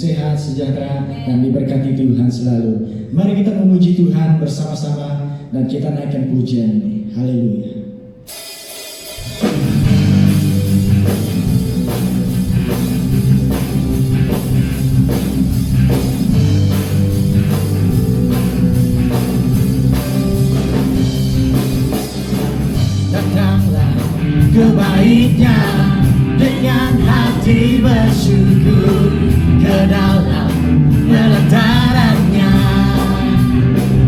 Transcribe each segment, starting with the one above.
sehat, sejahtera, dan diberkati Tuhan selalu. Mari kita memuji Tuhan bersama-sama dan kita naikkan pujian ini. Haleluya. Datanglah ke baitnya dengan hati bersyukur, ke dalam pelatarannya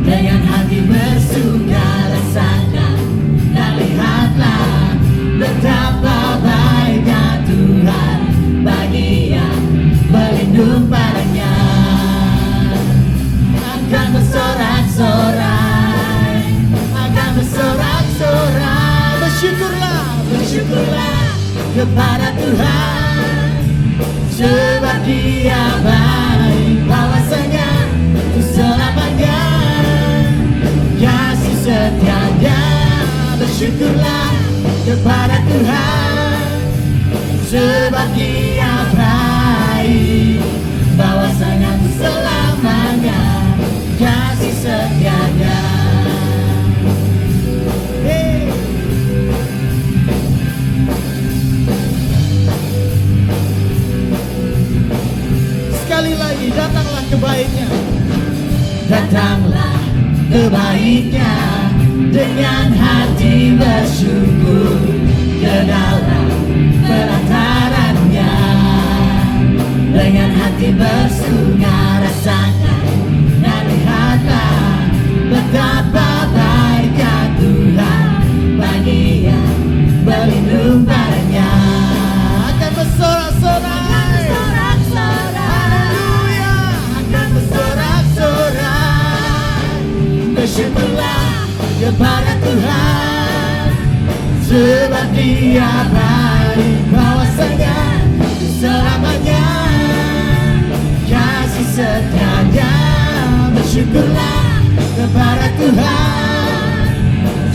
dengan hati bersuka rasakan dan lihatlah betapa baiknya Tuhan bagi yang berlindung padanya. Akan bersorak-sorai, akan bersorak-sorai, bersyukurlah kepada Tuhan, sebab Dia baik, bahwasanya untuk selamanya kasih setianya. Bersyukurlah kepada Tuhan, sebab Dia baik, bahwasanya untuk selamanya kasih setianya. Sekali lagi, datanglah ke baitnya, datanglah ke baitnya dengan hati bersyukur, ke dalam pelatarannya dengan hati bersunga rasakan dan lihatlah betapa baiknya Tuhan bagi yang berlindung padanya. Akan bersorak-sorai, bersyukurlah kepada Tuhan, sebab Dia baik, bahwasanya selamanya kasih setianya. Bersyukurlah kepada Tuhan,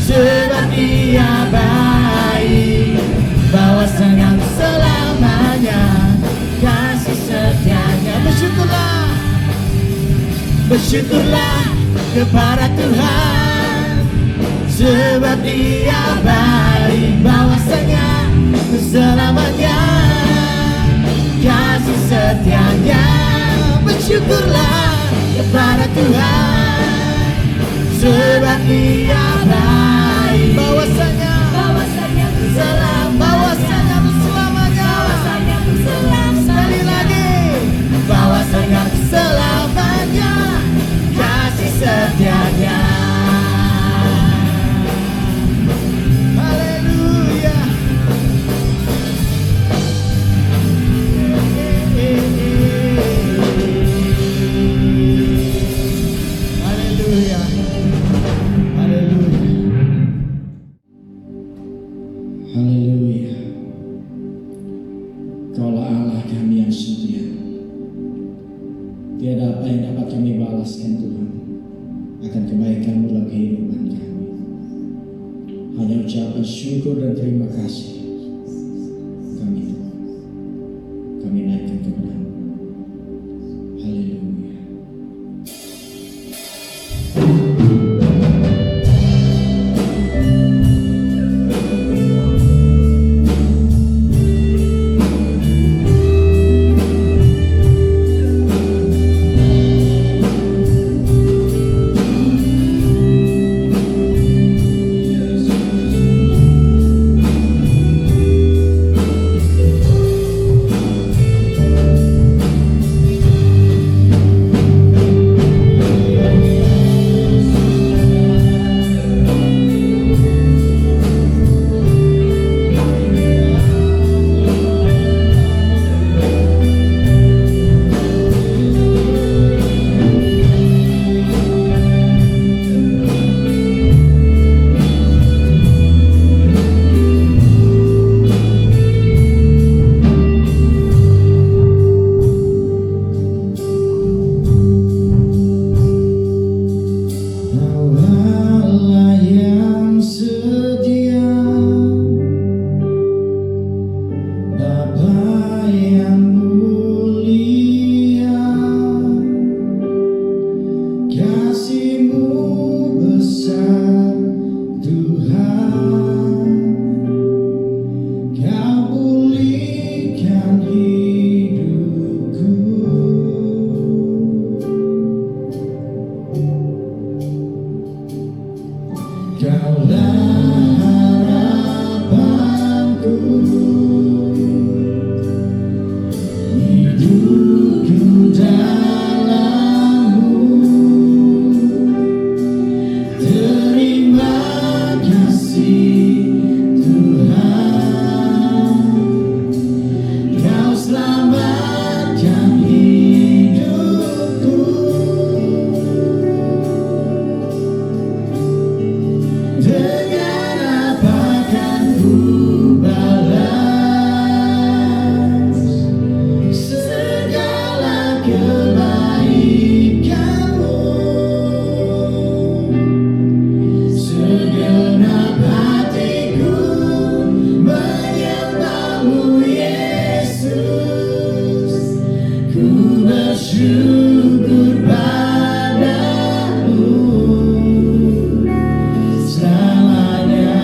sebab Dia baik, bahwasanya selamanya kasih setianya. Bersyukurlah kepada Tuhan, sebab Dia baik, bahwasanya selamanya kasih setianya. Bersyukurlah kepada Tuhan, sebab Dia baik, bahwasanya selamanya. Sekali lagi, bahwasanya selamanya kasih setianya. Haleluya. Haleluya. Haleluya. Haleluya. Kaulah Allah kami yang setia. Tiada apa yang dapat kami balaskan Tuhan akan kebaikan-Mu dalam kehidupan kami. Hanya ucapan syukur dan terima kasih kami Tuhan. Kami naikkan kepada-Mu. Haleluya. bersyukur padamu selamanya.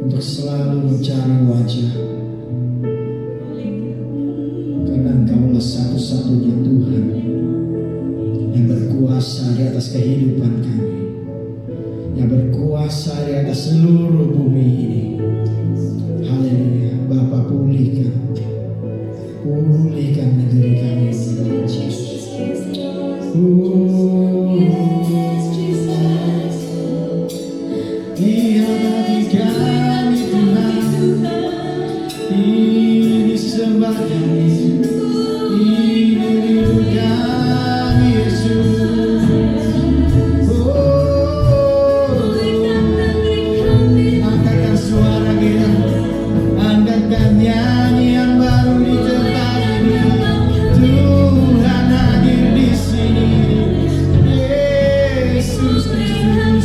untuk selalu mencari wajah, karena Engkaulah satu-satunya Tuhan yang berkuasa di atas kehidupan kami, yang berkuasa di atas seluruh bumi ini. Haleluya. Bapa, pulihkan negeri kami. Dia bagi kami Tuhan, ini sembah kami, ini rindu kami Yesus. Angkatkan suara kita, angkatkan nyanyian baru di tempat ini. Tuhan hadir di sini, Yesus Kristus Tuhan.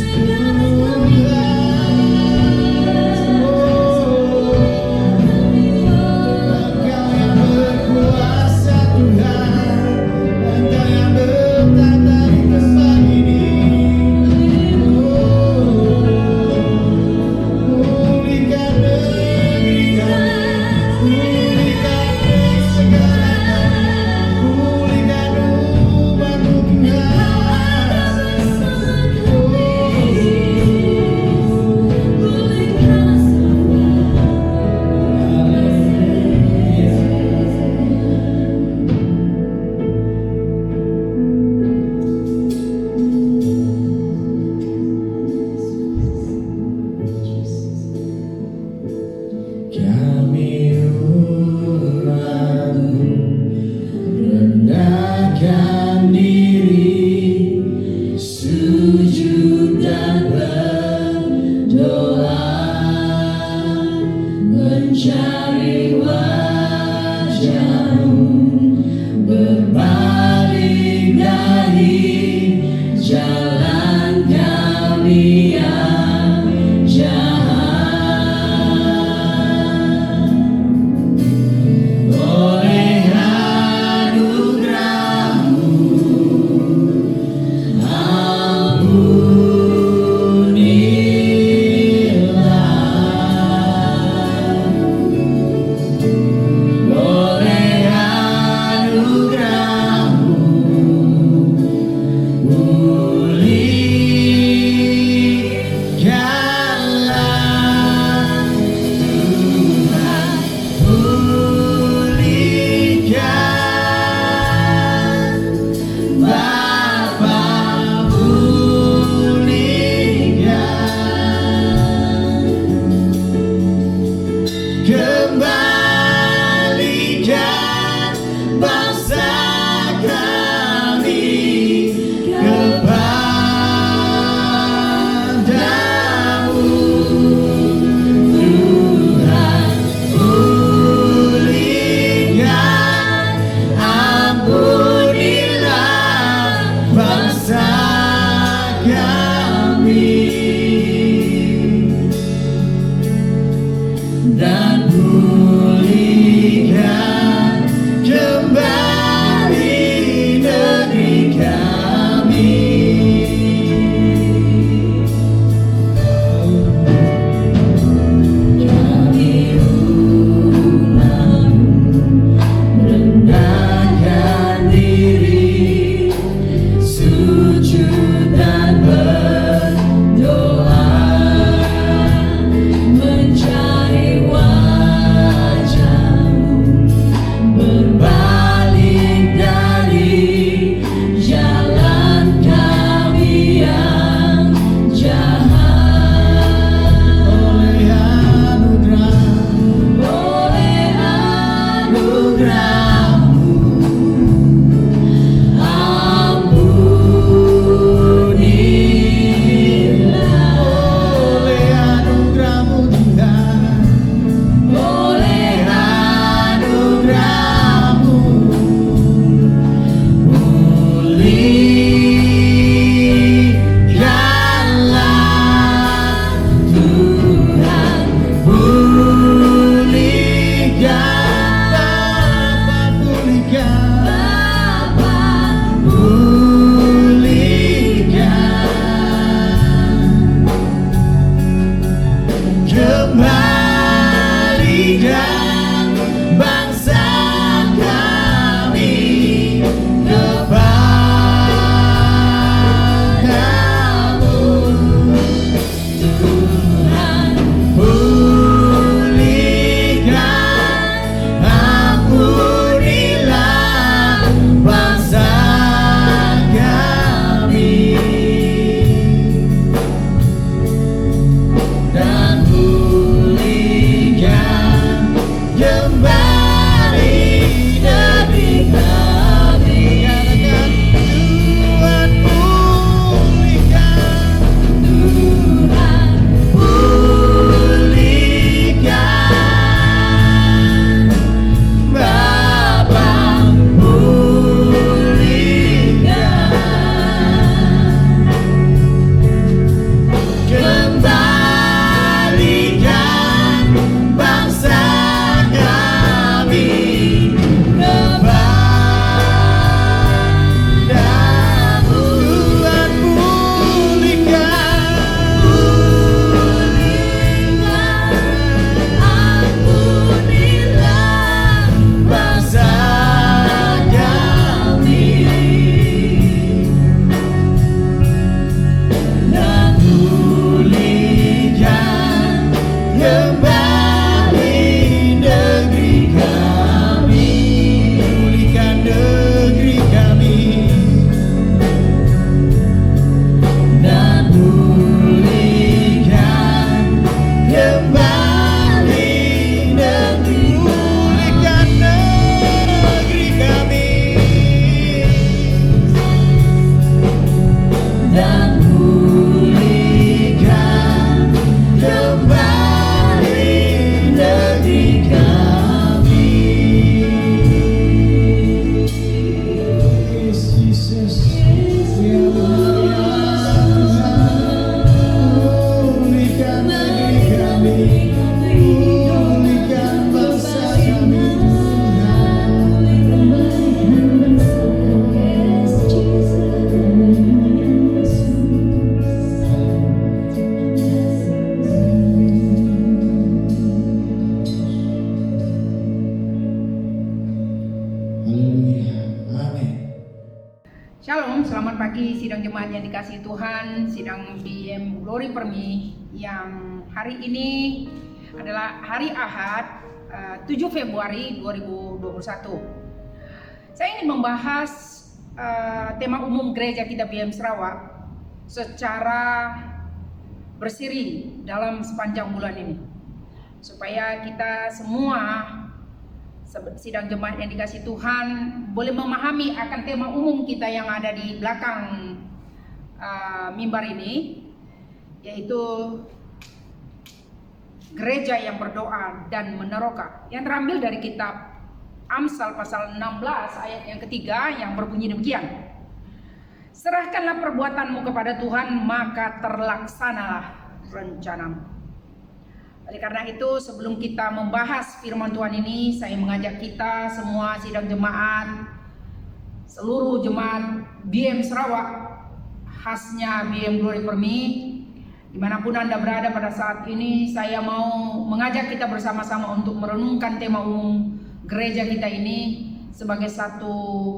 Engkau yang berkuasa. kembalikan bangsa kami kepadamu. Tuhan, pulihkan, ampunilah bangsa kami, dan pulihkan kembali negeri kami. Katakan, Tuhan pulihkan, Tuhan pulihkan, Bapa pulihkan, kembalikan bangsa kami kepadamu. Tuhan pulihkan, ampunilah bangsa kami, dan pulihkan kembali negeri kami. Pulihkan negeri kami, dan pulihkan kembali negeri. Pulihkan negeri kami, dan pulihkan kembali negeri kami. Yes, Jesus. Pulihkan negeri kami, pulihkan bangsa kami, haleluya, amin. Shalom, selamat pagi sidang jemaat yang dikasihi Tuhan, sidang BM Glory Permi yang hari ini adalah hari Ahad 7 Februari 2021. Saya ingin membahas tema umum gereja kita BM Sarawak secara berseri dalam sepanjang bulan ini, supaya kita semua sidang jemaat yang dikasihi Tuhan boleh memahami akan tema umum kita yang ada di belakang mimbar ini, yaitu gereja yang berdoa dan meneroka, yang terambil dari kitab Amsal pasal 16 ayat yang ketiga yang berbunyi demikian: serahkanlah perbuatanmu kepada Tuhan, maka terlaksanalah rencanamu. Oleh karena itu, sebelum kita membahas firman Tuhan ini, saya mengajak kita semua sidang jemaat, seluruh jemaat BM Sarawak, khasnya BM Glory Permi, dimanapun Anda berada pada saat ini, saya mau mengajak kita bersama-sama untuk merenungkan tema umum gereja kita ini sebagai satu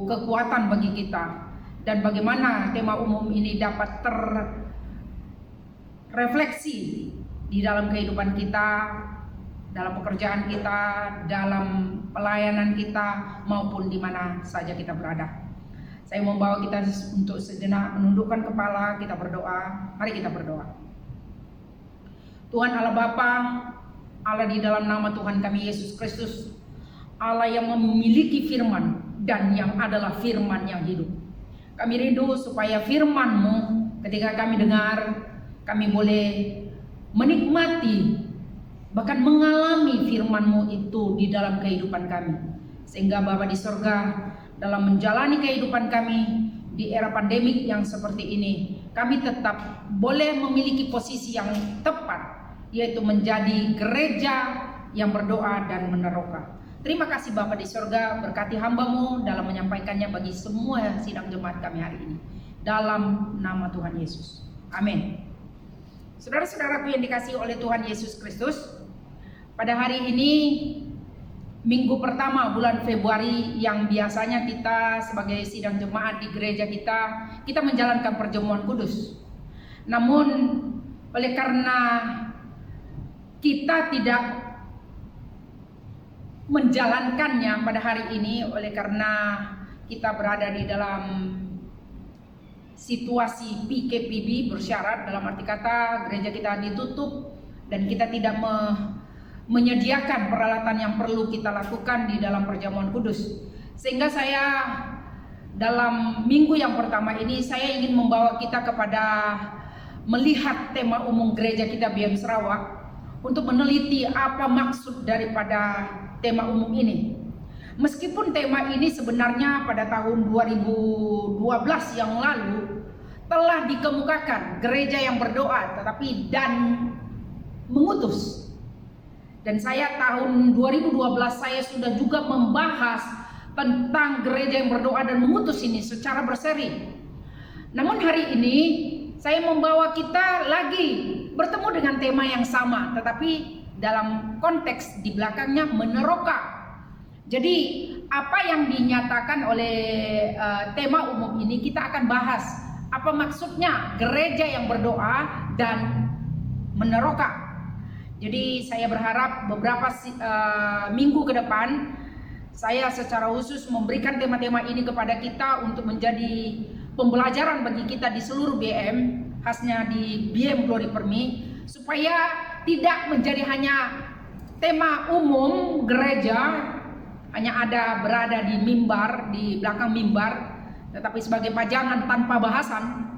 kekuatan bagi kita, dan bagaimana tema umum ini dapat terrefleksi di dalam kehidupan kita, dalam pekerjaan kita, dalam pelayanan kita, maupun di mana saja kita berada. Saya membawa kita untuk sejenak menundukkan kepala, kita berdoa. Mari kita berdoa. Tuhan Allah Bapa, Allah di dalam nama Tuhan kami Yesus Kristus, Allah yang memiliki firman dan yang adalah firman yang hidup. Kami rindu supaya firman-Mu ketika kami dengar, kami boleh menikmati, bahkan mengalami firman-Mu itu di dalam kehidupan kami. Sehingga Bapa di sorga, dalam menjalani kehidupan kami di era pandemik yang seperti ini, kami tetap boleh memiliki posisi yang tepat, yaitu menjadi gereja yang berdoa dan meneroka. Terima kasih Bapa di sorga, berkati hamba-Mu dalam menyampaikannya bagi semua sidang jemaat kami hari ini. Dalam nama Tuhan Yesus. Amin. Saudara-saudaraku yang dikasihi oleh Tuhan Yesus Kristus, pada hari ini minggu pertama bulan Februari yang biasanya kita sebagai sidang jemaat di gereja kita menjalankan perjamuan kudus. Namun oleh karena kita tidak menjalankannya pada hari ini, oleh karena kita berada di dalam situasi PKPB bersyarat, dalam arti kata gereja kita ditutup dan kita tidak menyediakan peralatan yang perlu kita lakukan di dalam perjamuan kudus. Sehingga saya dalam minggu yang pertama ini saya ingin membawa kita kepada melihat tema umum gereja kita BM Sarawak untuk meneliti apa maksud daripada tema umum ini. Meskipun tema ini sebenarnya pada tahun 2012 yang lalu telah dikemukakan gereja yang berdoa tetapi dan mengutus. Dan saya tahun 2012 saya sudah juga membahas tentang gereja yang berdoa dan mengutus ini secara berseri. Namun hari ini saya membawa kita lagi bertemu dengan tema yang sama, tetapi dalam konteks di belakangnya meneroka. Jadi apa yang dinyatakan oleh tema umum ini kita akan bahas. Apa maksudnya gereja yang berdoa dan meneroka. Jadi saya berharap beberapa minggu ke depan saya secara khusus memberikan tema-tema ini kepada kita untuk menjadi pembelajaran bagi kita di seluruh BM, khasnya di BM Glory Per Me, supaya tidak menjadi hanya tema umum gereja, hanya ada berada di mimbar, di belakang mimbar, tetapi sebagai pajangan tanpa bahasan.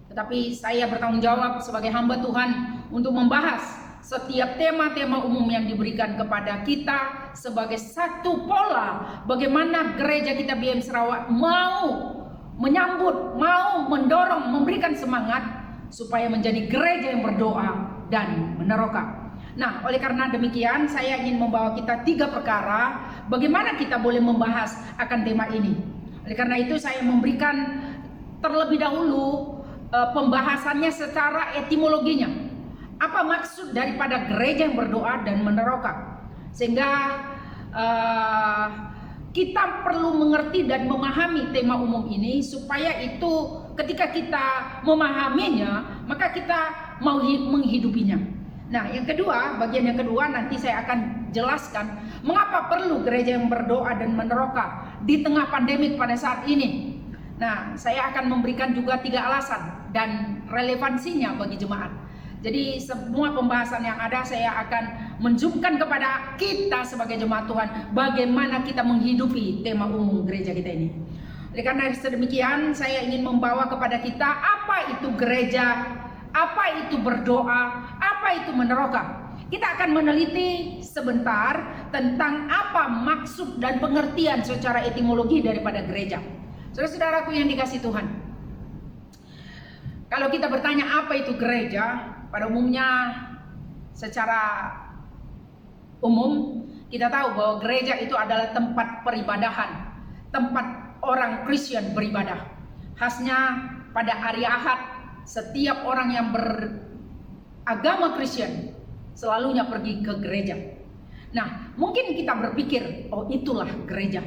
Tetapi saya bertanggung jawab sebagai hamba Tuhan untuk membahas setiap tema-tema umum yang diberikan kepada kita sebagai satu pola bagaimana gereja kita BM Sarawak mau menyambut, mau mendorong, memberikan semangat supaya menjadi gereja yang berdoa dan meneroka. Nah, oleh karena demikian saya ingin membawa kita 3 perkara bagaimana kita boleh membahas akan tema ini. Oleh karena itu saya memberikan terlebih dahulu pembahasannya secara etimologinya. Apa maksud daripada gereja yang berdoa dan meneroka? Sehingga kita perlu mengerti dan memahami tema umum ini supaya itu ketika kita memahaminya maka kita mau menghidupinya. Nah, yang kedua, bagian yang kedua nanti saya akan jelaskan mengapa perlu gereja yang berdoa dan meneroka di tengah pandemik pada saat ini. Nah, saya akan memberikan juga 3 alasan dan relevansinya bagi jemaat. Jadi semua pembahasan yang ada saya akan menzoomkan kepada kita sebagai jemaat Tuhan bagaimana kita menghidupi tema umum gereja kita ini. Oleh karena sedemikian saya ingin membawa kepada kita apa itu gereja, apa itu berdoa, apa itu meneroka. Kita akan meneliti sebentar tentang apa maksud dan pengertian secara etimologi daripada gereja. Saudara-saudaraku yang dikasihi Tuhan, kalau kita bertanya apa itu gereja, pada umumnya secara umum kita tahu bahwa gereja itu adalah tempat peribadahan, tempat orang Kristen beribadah. Khasnya pada hari Ahad setiap orang yang beragama Kristen selalunya pergi ke gereja. Nah, mungkin kita berpikir, oh itulah gereja.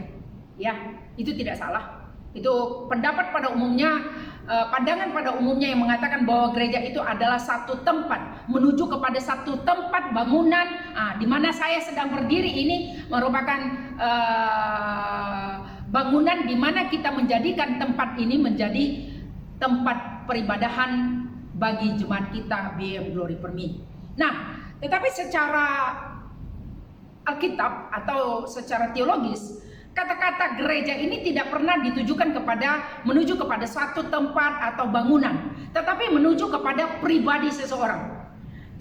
Ya, itu tidak salah. Itu pendapat pada umumnya, pandangan pada umumnya yang mengatakan bahwa gereja itu adalah satu tempat, menuju kepada satu tempat bangunan. Di mana saya sedang berdiri ini merupakan bangunan di mana kita menjadikan tempat ini menjadi tempat peribadahan bagi jemaat kita BM Glory Per Me. Nah, tetapi secara Alkitab atau secara teologis, kata-kata gereja ini tidak pernah ditujukan menuju kepada satu tempat atau bangunan, tetapi menuju kepada pribadi seseorang.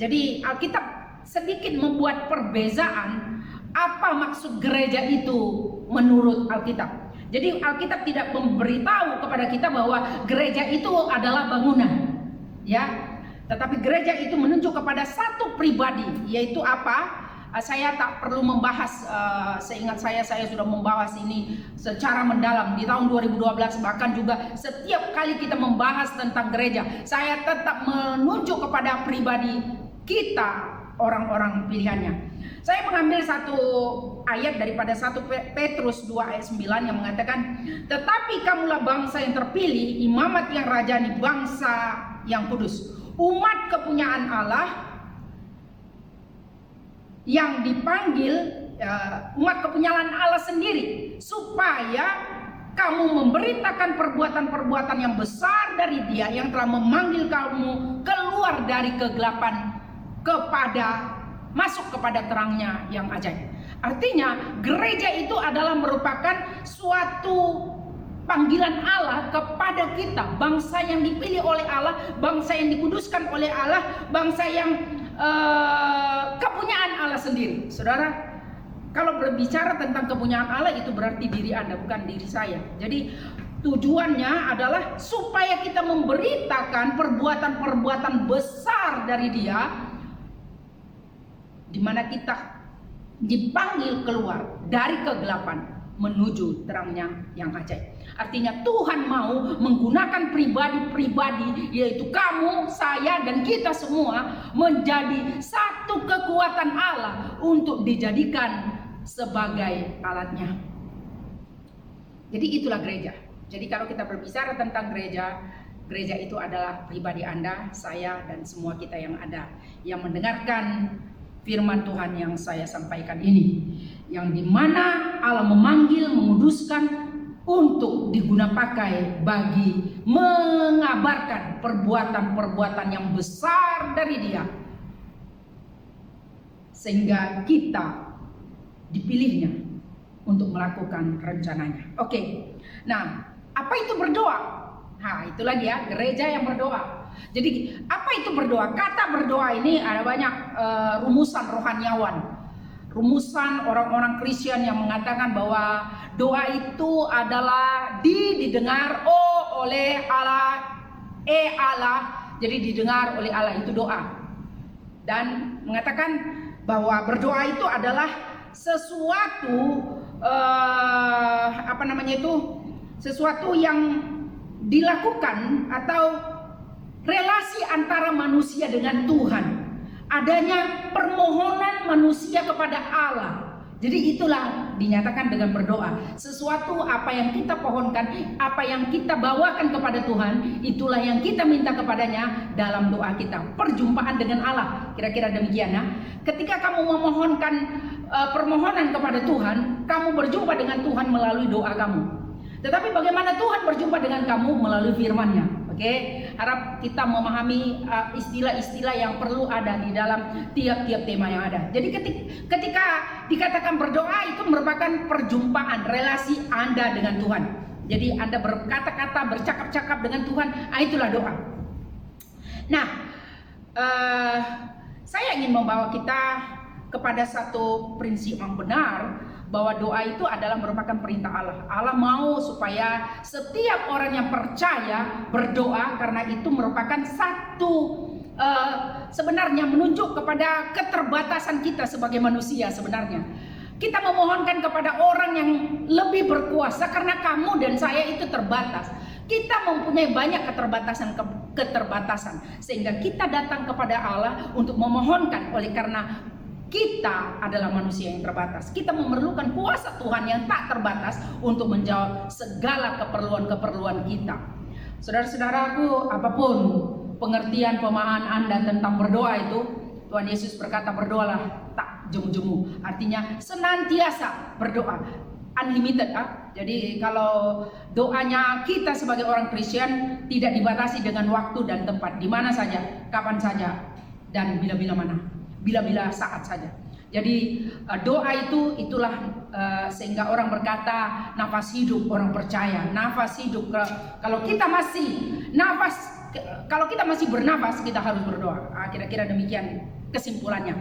Jadi Alkitab sedikit membuat perbezaan apa maksud gereja itu menurut Alkitab. Jadi Alkitab tidak memberitahu kepada kita bahwa gereja itu adalah bangunan, ya. Tetapi gereja itu menunjuk kepada satu pribadi, yaitu apa? saya tak perlu membahas, seingat saya sudah membahas ini secara mendalam di tahun 2012, bahkan juga setiap kali kita membahas tentang gereja, saya tetap menunjuk kepada pribadi kita, orang-orang pilihannya. Saya mengambil satu ayat daripada 1 Petrus 2 ayat 9 yang mengatakan, tetapi kamulah bangsa yang terpilih, imamat yang rajani, bangsa yang kudus, umat kepunyaan Allah yang dipanggil, umat kepunyaan Allah sendiri, supaya kamu memberitakan perbuatan-perbuatan yang besar dari Dia yang telah memanggil kamu keluar dari kegelapan masuk kepada terangnya yang ajaib. Artinya gereja itu adalah merupakan suatu panggilan Allah kepada kita, bangsa yang dipilih oleh Allah, bangsa yang dikuduskan oleh Allah, bangsa yang kepunyaan Allah sendiri. Saudara, kalau berbicara tentang kepunyaan Allah itu berarti diri Anda, bukan diri saya. Jadi tujuannya adalah supaya kita memberitakan perbuatan-perbuatan besar dari Dia, di mana kita dipanggil keluar dari kegelapan menuju terangnya yang ajaib. Artinya Tuhan mau menggunakan pribadi-pribadi, yaitu kamu, saya, dan kita semua menjadi satu kekuatan Allah untuk dijadikan sebagai alatnya. Jadi itulah gereja. Jadi kalau kita berbicara tentang gereja, gereja itu adalah pribadi Anda, saya, dan semua kita yang ada, yang mendengarkan firman Tuhan yang saya sampaikan ini, yang dimana Allah memanggil, menguduskan untuk digunapakai bagi mengabarkan perbuatan-perbuatan yang besar dari Dia, sehingga kita dipilihnya untuk melakukan rencananya. Oke, nah apa itu berdoa? Nah itu lagi ya, gereja yang berdoa. Jadi apa itu berdoa? Kata berdoa ini ada banyak rumusan rohaniawan, rumusan orang-orang Kristen yang mengatakan bahwa doa itu adalah didengar oleh Allah, Allah, jadi didengar oleh Allah, itu doa. Dan mengatakan bahwa berdoa itu adalah sesuatu sesuatu yang dilakukan atau relasi antara manusia dengan Tuhan, adanya permohonan manusia kepada Allah. Jadi itulah dinyatakan dengan berdoa. Sesuatu apa yang kita pohonkan, apa yang kita bawakan kepada Tuhan, itulah yang kita minta kepadanya dalam doa kita. Perjumpaan dengan Allah, kira-kira demikian ya. Ketika kamu memohonkan permohonan kepada Tuhan, kamu berjumpa dengan Tuhan melalui doa kamu. Tetapi bagaimana Tuhan berjumpa dengan kamu melalui firman-Nya? Oke, harap kita memahami istilah-istilah yang perlu ada di dalam tiap-tiap tema yang ada. Jadi ketika dikatakan berdoa itu merupakan perjumpaan relasi Anda dengan Tuhan. Jadi Anda berkata-kata, bercakap-cakap dengan Tuhan, itulah doa. Nah, saya ingin membawa kita kepada satu prinsip yang benar, bahwa doa itu adalah merupakan perintah Allah. Allah mau supaya setiap orang yang percaya berdoa, karena itu merupakan satu sebenarnya menunjuk kepada keterbatasan kita sebagai manusia. Sebenarnya kita memohonkan kepada orang yang lebih berkuasa, karena kamu dan saya itu terbatas. Kita mempunyai banyak keterbatasan sehingga kita datang kepada Allah untuk memohonkan. Oleh karena kita adalah manusia yang terbatas, kita memerlukan kuasa Tuhan yang tak terbatas untuk menjawab segala keperluan-keperluan kita. Saudara-saudaraku, apapun pengertian pemahaman Anda tentang berdoa itu, Tuhan Yesus berkata berdoalah tak jemu-jemu. Artinya senantiasa berdoa, unlimited. Jadi kalau doanya kita sebagai orang Kristen tidak dibatasi dengan waktu dan tempat, di mana saja, kapan saja, dan bila-bila mana. Bila-bila saat saja. Jadi doa itulah sehingga orang berkata nafas hidup orang percaya. Nafas hidup, kalau kita masih bernafas, kita harus berdoa. Kira-kira demikian kesimpulannya.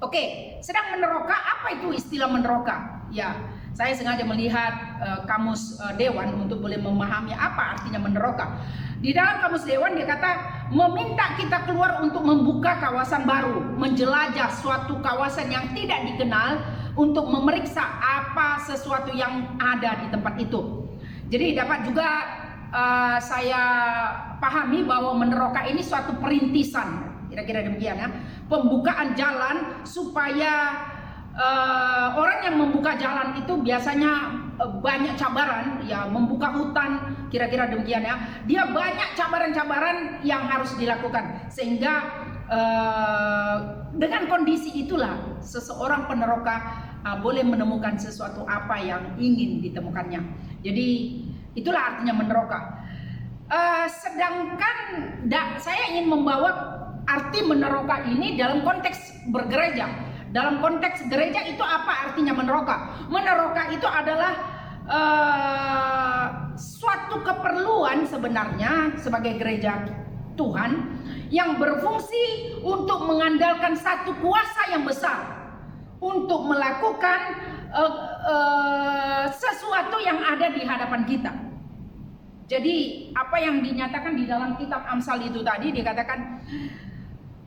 Oke, sedang meneroka. Apa itu istilah meneroka? Ya, Saya sengaja melihat kamus Dewan untuk boleh memahami apa artinya meneroka. Di dalam kamus Dewan dia kata meminta kita keluar untuk membuka kawasan baru, menjelajah suatu kawasan yang tidak dikenal untuk memeriksa apa sesuatu yang ada di tempat itu. Jadi dapat juga saya pahami bahwa meneroka ini suatu perintisan, kira-kira demikian ya, pembukaan jalan supaya orang yang membuka jalan itu biasanya banyak cabaran, ya membuka hutan, kira-kira demikian ya. Dia banyak cabaran-cabaran yang harus dilakukan, sehingga dengan kondisi itulah seseorang peneroka boleh menemukan sesuatu apa yang ingin ditemukannya. Jadi itulah artinya meneroka. Sedangkan saya ingin membawa arti meneroka ini dalam konteks bergereja. Dalam konteks gereja itu apa artinya meneroka? Meneroka itu adalah suatu keperluan sebenarnya sebagai gereja Tuhan yang berfungsi untuk mengandalkan satu kuasa yang besar untuk melakukan sesuatu yang ada di hadapan kita. Jadi apa yang dinyatakan di dalam kitab Amsal itu tadi dikatakan,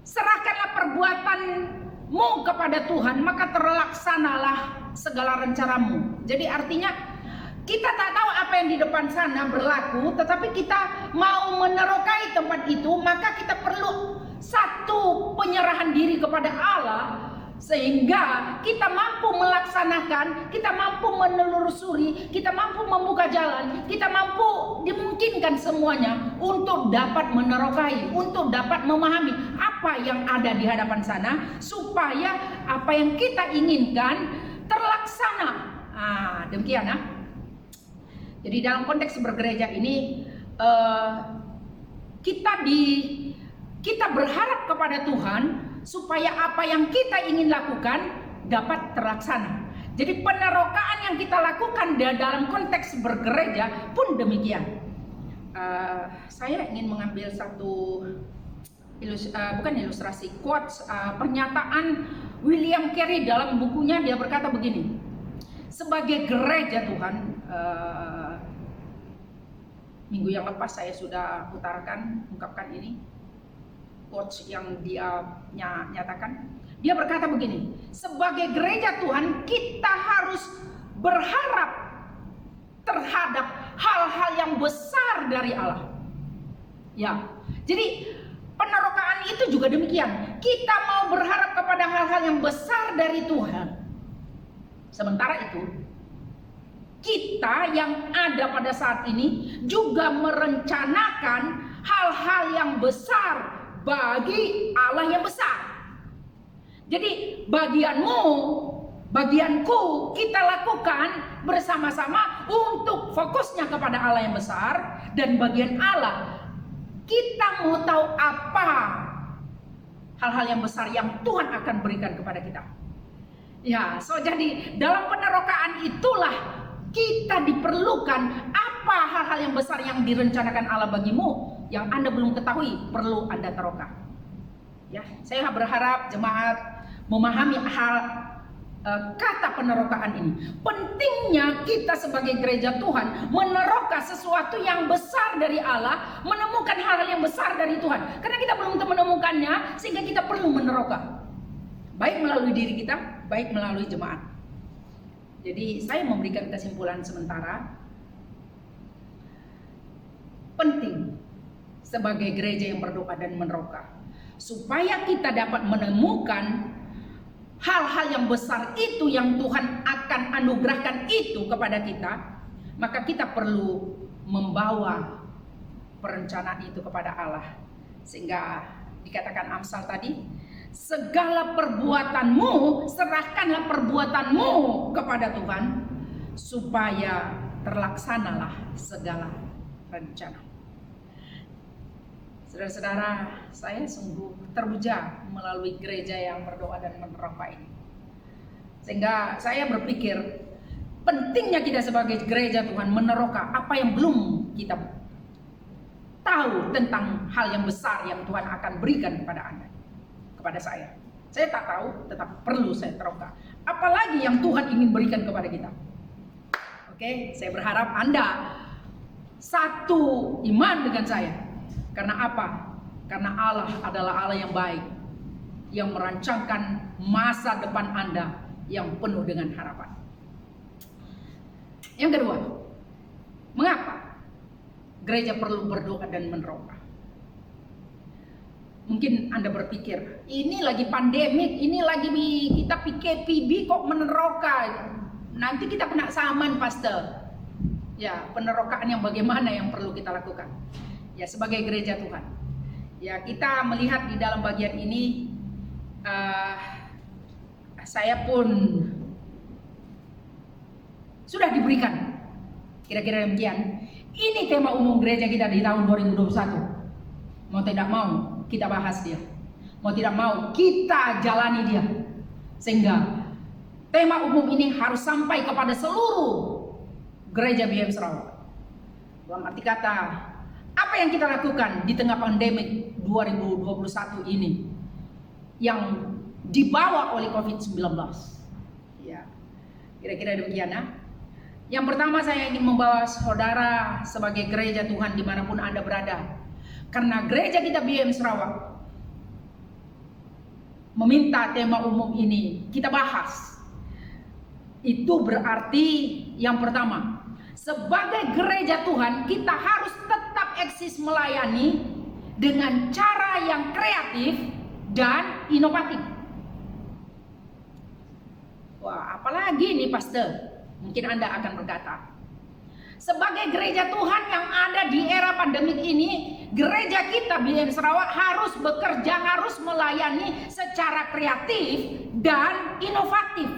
serahkanlah perbuatanmu kepada Tuhan, maka terlaksanalah segala rencanamu. Jadi artinya kita tak tahu apa yang di depan sana berlaku, tetapi kita mau menerokai tempat itu, maka kita perlu satu penyerahan diri kepada Allah, sehingga kita mampu melaksanakan, kita mampu menelusuri, kita mampu membuka jalan, kita mampu dimungkinkan semuanya untuk dapat menerokai, untuk dapat memahami apa yang ada di hadapan sana, supaya apa yang kita inginkan terlaksana. Demikian ya. Jadi dalam konteks bergereja ini kita berharap kepada Tuhan supaya apa yang kita ingin lakukan dapat terlaksana. Jadi penerokaan yang kita lakukan dalam konteks bergereja pun demikian. Saya ingin mengambil satu ilustrasi, quotes, pernyataan William Carey dalam bukunya. Dia berkata begini, sebagai gereja Tuhan, minggu yang lepas saya sudah ungkapkan ini quotes yang dia nyatakan. Dia berkata begini, sebagai gereja Tuhan kita harus berharap terhadap hal-hal yang besar dari Allah. Ya, jadi penerokaan itu juga demikian. Kita mau berharap kepada hal-hal yang besar dari Tuhan. Sementara itu, kita yang ada pada saat ini juga merencanakan hal-hal yang besar bagi Allah yang besar. Jadi bagianmu, bagianku kita lakukan bersama-sama untuk fokusnya kepada Allah yang besar. Dan bagian Allah, kita mau tahu apa hal-hal yang besar yang Tuhan akan berikan kepada kita. Ya, jadi dalam penerokaan itulah kita diperlukan apa hal-hal yang besar yang direncanakan Allah bagimu yang Anda belum ketahui, perlu Anda teroka. Ya, saya berharap jemaat memahami kata penerokaan ini. Pentingnya kita sebagai gereja Tuhan meneroka sesuatu yang besar dari Allah, menemukan hal-hal yang besar dari Tuhan. Karena kita belum menemukannya, sehingga kita perlu meneroka. Baik melalui diri kita, baik melalui jemaat. Jadi saya memberikan kesimpulan sementara. Penting sebagai gereja yang berdoa dan meneroka, supaya kita dapat menemukan hal-hal yang besar itu yang Tuhan akan anugerahkan itu kepada kita, maka kita perlu membawa perencanaan itu kepada Allah. Sehingga dikatakan Amsal tadi, segala perbuatanmu, serahkanlah perbuatanmu kepada Tuhan, supaya terlaksanalah segala rencana. Saudara-saudara, saya sungguh terpuja melalui gereja yang berdoa dan meneroka ini. Sehingga saya berpikir pentingnya kita sebagai gereja Tuhan meneroka apa yang belum kita tahu tentang hal yang besar yang Tuhan akan berikan kepada Anda, kepada saya. Saya tak tahu, tetap perlu saya teroka. Apalagi yang Tuhan ingin berikan kepada kita. Oke, saya berharap Anda satu iman dengan saya. Karena apa? Karena Allah adalah Allah yang baik, yang merancangkan masa depan Anda yang penuh dengan harapan. Yang kedua, mengapa gereja perlu berdoa dan meneroka? Mungkin Anda berpikir, ini lagi pandemik, ini lagi kita PKPB kok meneroka? Nanti kita kena saman, pastor. Ya, penerokaan yang bagaimana yang perlu kita lakukan? Ya, sebagai gereja Tuhan. Ya, kita melihat di dalam bagian ini, saya pun sudah diberikan kira-kira demikian. Ini tema umum gereja kita di tahun 2021. Mau tidak mau kita bahas dia, mau tidak mau kita jalani dia, sehingga tema umum ini harus sampai kepada seluruh gereja BM Sarawak. Dalam arti kata, apa yang kita lakukan di tengah pandemik 2021 ini yang dibawa oleh COVID-19? Ya, kira-kira demikian ya. Yang pertama, saya ingin membawa saudara sebagai gereja Tuhan dimanapun Anda berada. Karena gereja kita BM Sarawak meminta tema umum ini kita bahas. Itu berarti yang pertama, sebagai gereja Tuhan kita harus tetap eksis melayani dengan cara yang kreatif dan inovatif. Wah, apalagi nih pastor? Mungkin Anda akan berkata, sebagai gereja Tuhan yang ada di era pandemik ini, gereja kita BM Sarawak harus bekerja, harus melayani secara kreatif dan inovatif.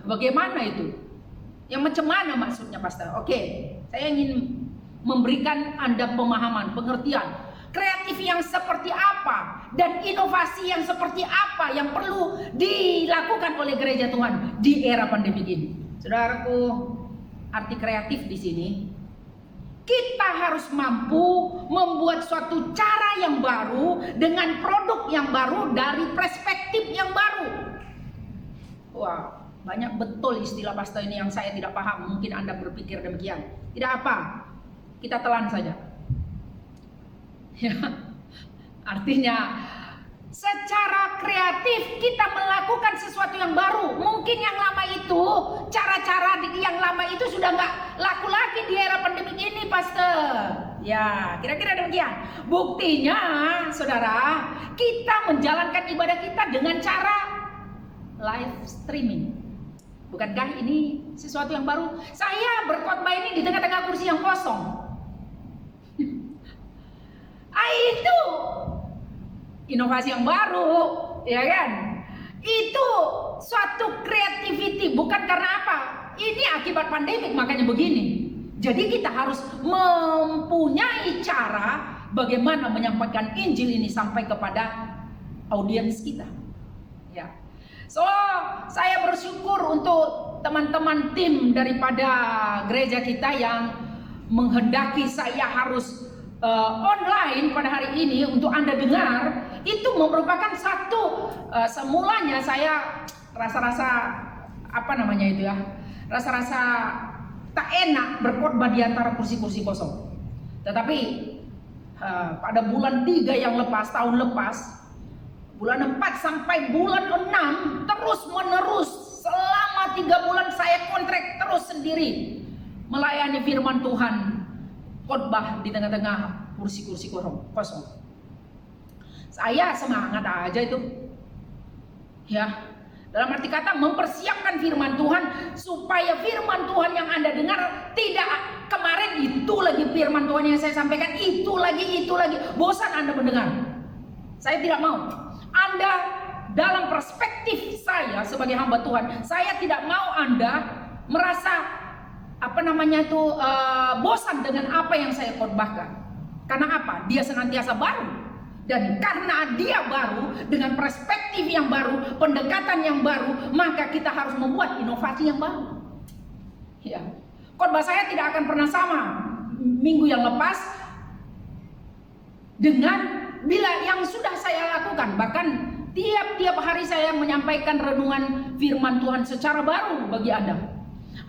Bagaimana itu? Yang macam mana maksudnya, pastor? Oke, saya ingin memberikan Anda pemahaman, pengertian. Kreatif yang seperti apa dan inovasi yang seperti apa yang perlu dilakukan oleh gereja Tuhan di era pandemi ini. Saudaraku, arti kreatif di sini, kita harus mampu membuat suatu cara yang baru dengan produk yang baru dari perspektif yang baru. Wah, banyak betul istilah pastor ini yang saya tidak paham. Mungkin Anda berpikir demikian. Tidak apa, kita telan saja. Ya, artinya secara kreatif kita melakukan sesuatu yang baru. Mungkin yang lama itu, cara-cara yang lama itu sudah nggak laku lagi di era pandemi ini, pastor. Ya, kira-kira demikian. Buktinya, saudara, kita menjalankan ibadah kita dengan cara live streaming. Bukankah ini sesuatu yang baru? Saya berkhotbah ini di tengah-tengah kursi yang kosong. Itu inovasi yang baru, ya kan? Itu suatu creativity, bukan karena apa? Ini akibat pandemik makanya begini. Jadi kita harus mempunyai cara bagaimana menyampaikan Injil ini sampai kepada audiens kita. Ya. So, saya bersyukur untuk teman-teman tim daripada gereja kita yang menghendaki saya harus online pada hari ini untuk Anda dengar. Itu merupakan satu semulanya saya rasa-rasa apa namanya itu ya, rasa-rasa tak enak berkhotbah di antara kursi-kursi kosong. Tetapi pada bulan 3 yang lepas, tahun lepas, bulan 4 sampai bulan 6 terus menerus selama 3 bulan saya kontrak terus sendiri melayani firman Tuhan, khotbah di tengah-tengah kursi-kursi kosong. Saya semangat aja itu. Ya, dalam arti kata mempersiapkan firman Tuhan supaya firman Tuhan yang Anda dengar tidak kemarin itu lagi firman Tuhan yang saya sampaikan, itu lagi. Bosan Anda mendengar. Saya tidak mau. Anda dalam perspektif saya sebagai hamba Tuhan, saya tidak mau Anda merasa bosan dengan apa yang saya khotbahkan. Karena apa? Dia senantiasa baru. Dan karena dia baru, dengan perspektif yang baru, pendekatan yang baru, maka kita harus membuat inovasi yang baru. Ya. Khotbah saya tidak akan pernah sama minggu yang lepas dengan bila yang sudah saya lakukan. Bahkan tiap hari saya menyampaikan renungan firman Tuhan secara baru bagi Anda.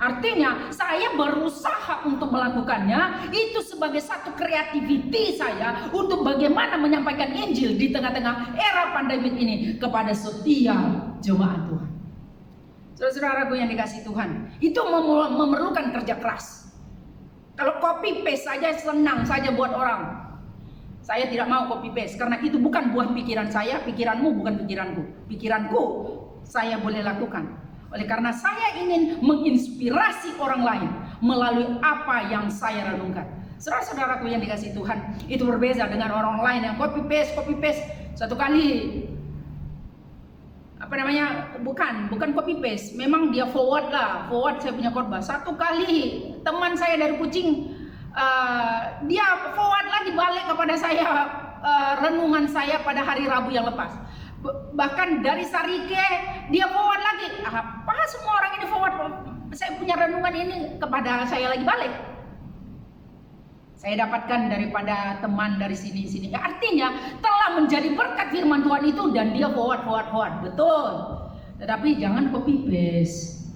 Artinya saya berusaha untuk melakukannya. Itu sebagai satu kreativiti saya untuk bagaimana menyampaikan Injil di tengah-tengah era pandemik ini kepada setiap jemaat Tuhan. Saudara-saudaraku yang dikasihi Tuhan, itu memerlukan kerja keras. Kalau copy paste saja senang saja buat orang. Saya tidak mau copy paste karena itu bukan buah pikiran saya, pikiranmu bukan pikiranku. Pikiranku saya boleh lakukan. Oleh karena saya ingin menginspirasi orang lain melalui apa yang saya renungkan. Saudara-saudaraku yang dikasihi Tuhan, itu berbeda dengan orang lain yang copy paste. Satu kali bukan copy paste, memang dia forward saya punya khotbah. Satu kali teman saya dari Kucing, dia forward lagi balik kepada saya renungan saya pada hari Rabu yang lepas. Bahkan dari Sarike dia forward lagi. Apa semua orang ini forward saya punya renungan ini kepada saya lagi balik. Saya dapatkan daripada teman dari sini. Artinya telah menjadi berkat firman Tuhan itu dan dia forward. Betul. Tetapi jangan copy paste.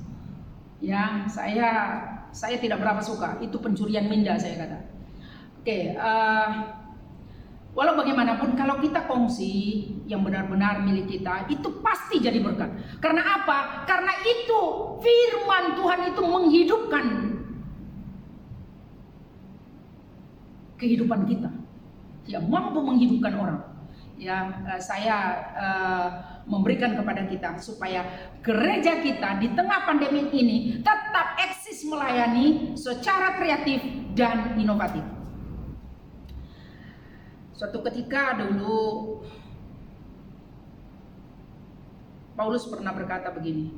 Ya, saya tidak berapa suka. Itu pencurian minda saya kata. Oke, walau bagaimanapun kalau kita kongsi yang benar-benar milik kita, itu pasti jadi berkat. Karena apa? Karena itu firman Tuhan itu menghidupkan kehidupan kita, yang mampu menghidupkan orang. Ya, saya memberikan kepada kita supaya gereja kita di tengah pandemi ini tetap eksis melayani secara kreatif dan inovatif. Suatu ketika dulu Paulus pernah berkata begini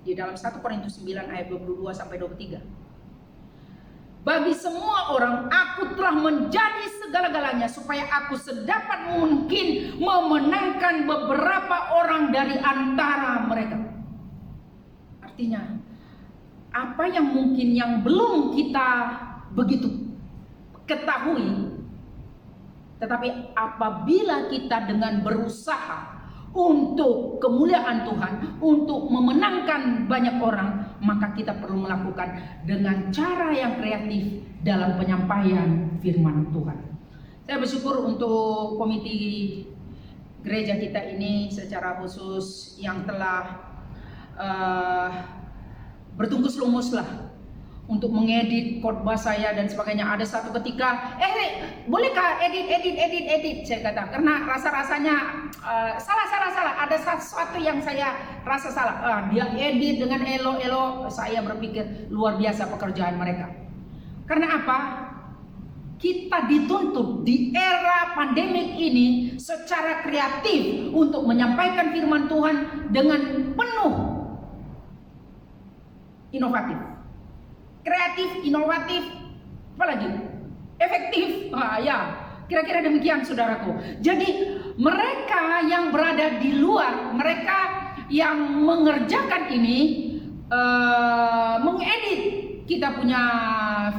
di dalam 1 Korintus 9 ayat 22 sampai 23. Bagi semua orang aku telah menjadi segala-galanya supaya aku sedapat mungkin memenangkan beberapa orang dari antara mereka. Artinya apa yang mungkin yang belum kita begitu ketahui, tetapi apabila kita dengan berusaha untuk kemuliaan Tuhan, untuk memenangkan banyak orang, maka kita perlu melakukan dengan cara yang kreatif dalam penyampaian firman Tuhan. Saya bersyukur untuk komite gereja kita ini secara khusus yang telah bertungkus lumus lah untuk mengedit khotbah saya dan sebagainya. Ada satu ketika, bolehkah edit? Saya kata, karena rasa-rasanya salah. Ada sesuatu yang saya rasa salah. Dia edit dengan elo. Saya berpikir luar biasa pekerjaan mereka. Karena apa? Kita dituntut di era pandemik ini secara kreatif untuk menyampaikan firman Tuhan dengan penuh inovatif. Kreatif, inovatif, apalagi efektif. Kira-kira demikian saudaraku. Jadi mereka yang berada di luar, mereka yang mengerjakan ini, mengedit kita punya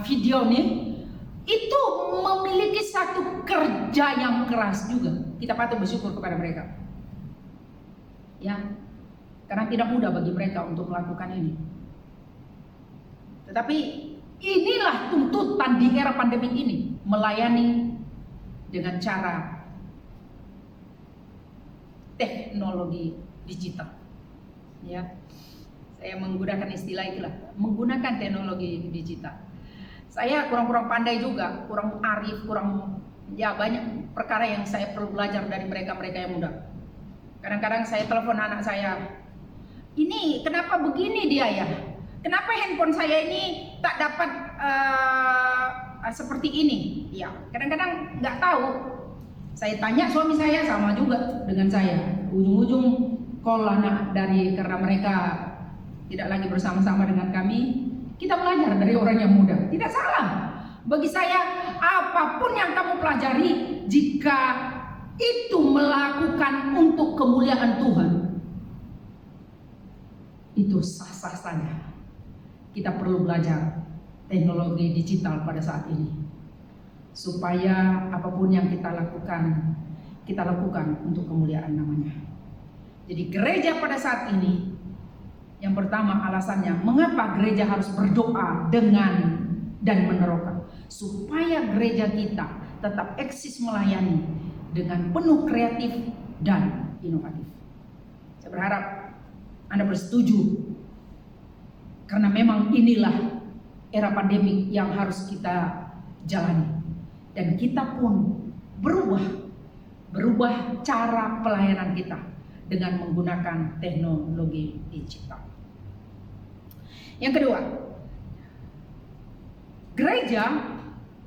video nih, itu memiliki satu kerja yang keras juga. Kita patut bersyukur kepada mereka. Ya, karena tidak mudah bagi mereka untuk melakukan ini. Tetapi inilah tuntutan di era pandemi ini, melayani dengan cara teknologi digital. Ya, saya menggunakan istilah itulah, menggunakan teknologi digital. Saya kurang pandai juga, kurang arif, banyak perkara yang saya perlu belajar dari mereka yang muda. Kadang-kadang saya telepon anak saya, ini kenapa begini dia ya? Kenapa handphone saya ini tak dapat seperti ini? Ya, kadang-kadang nggak tahu. Saya tanya suami saya, sama juga dengan saya. Ujung-ujung call anak karena mereka tidak lagi bersama-sama dengan kami. Kita belajar dari orang yang muda. Tidak salah. Bagi saya, apapun yang kamu pelajari, jika itu melakukan untuk kemuliaan Tuhan, itu sah-sah saja. Kita perlu belajar teknologi digital pada saat ini, supaya apapun yang kita lakukan untuk kemuliaan namanya. Jadi gereja pada saat ini Yang pertama alasannya, mengapa gereja harus berdoa dengan dan meneroka? Supaya gereja kita tetap eksis melayani dengan penuh kreatif dan inovatif. Saya berharap Anda bersetuju, karena memang inilah era pandemi yang harus kita jalani. Dan kita pun berubah cara pelayanan kita dengan menggunakan teknologi digital. Yang kedua, gereja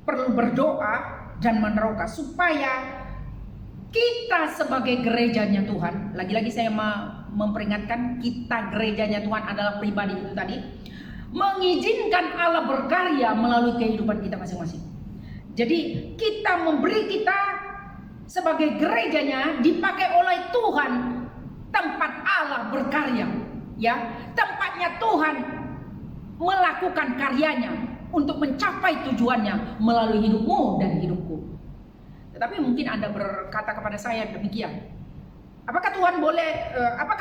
perlu berdoa dan meneroka supaya kita sebagai gerejanya Tuhan, lagi-lagi saya memperingatkan, kita gerejanya Tuhan adalah pribadi itu tadi, mengizinkan Allah berkarya melalui kehidupan kita masing-masing. Jadi kita sebagai gerejanya dipakai oleh Tuhan, tempat Allah berkarya, ya, tempatnya Tuhan melakukan karyanya untuk mencapai tujuannya melalui hidupmu dan hidupku. Tetapi mungkin Anda berkata kepada saya demikian, apakah